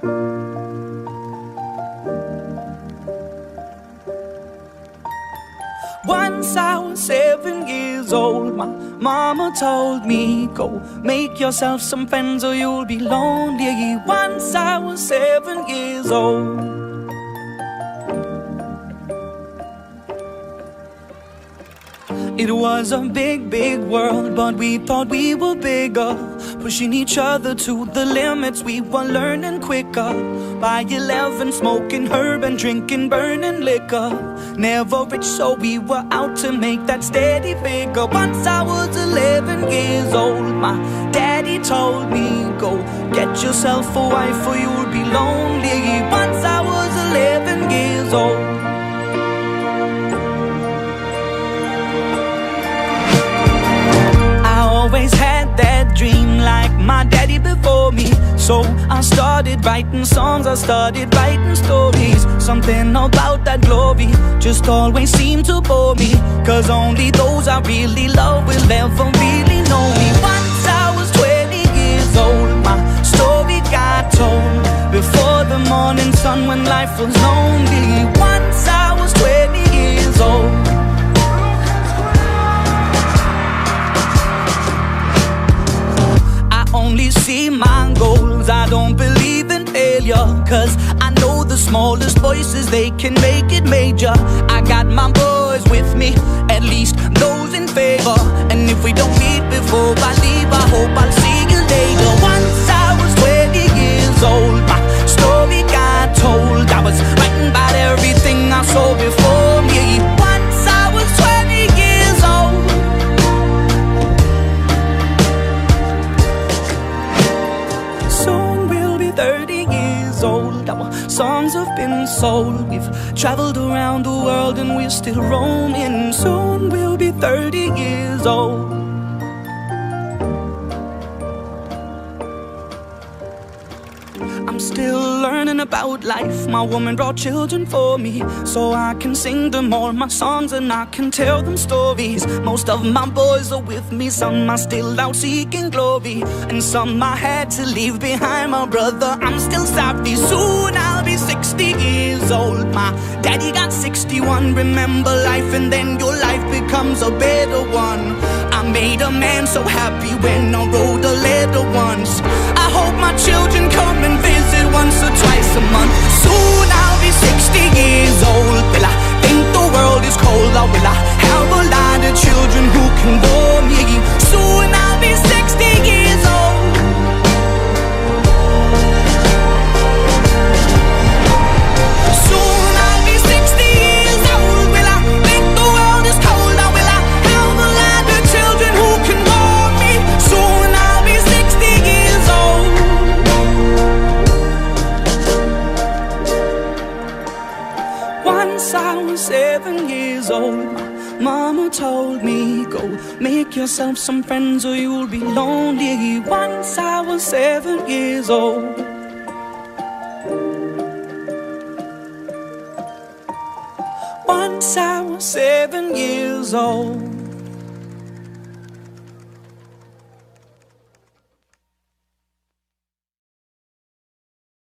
Once I was 7 years old, my mama told me, go make yourself some friends or you'll be lonely. Once I was 7 years old. It was a big, big world, but we thought we were bigger, pushing each other to the limits. We were learning quicker. By 11, smoking herb and drinking burning liquor. Never rich, so we were out to make that steady figure. Once I was 11 years old, my daddy told me, go get yourself a wife or you'll be lonely. Once I was 11 years old. Always had that dream like my daddy before me. So I started writing songs, I started writing stories. Something about that glory just always seemed to bore me, 'cause only those I really love will ever really know me. Once I was 20 years old, my story got told before the morning sun when life was lonely. Once I was 20 years old. Only see my goals, I don't believe in failure, 'cause I know the smallest voices, they can make it major. I got my boys with me, at least those in favor. And if we don't meet before I leave, I hope I'll see you later. Once I was 20 years old, my story got told. I was writing about everything I saw before me. Once I was 20 years old. Soon we'll be 30 years old. Our songs have been sold. We've traveled around the world and we're still roaming. Soon we'll be 30 years old. I'm still learning about life. My woman brought children for me, so I can sing them all my songs and I can tell them stories. Most of my boys are with me, some are still out seeking glory, and some I had to leave behind. My brother, I'm still sorry. Soon I'll be 60 years old. My daddy got 61. Remember life and then your life becomes a better one. I made a man so happy when I wrote a letter once. I hope my children come and visit once or twice a month. Soon I'll be 60 years old. Will I think the world is cold, or will I have a lot of children who can bore me? Soon I'll be 60 years old. Soon I'll be 60 years old. Will I think the world is cold, or will I have a lot of children who can bore me? Soon I'll be 60 years old. Once I was 7 years old, mama told me, go make yourself some friends or you'll be lonely. Once I was 7 years old. Once I was 7 years old.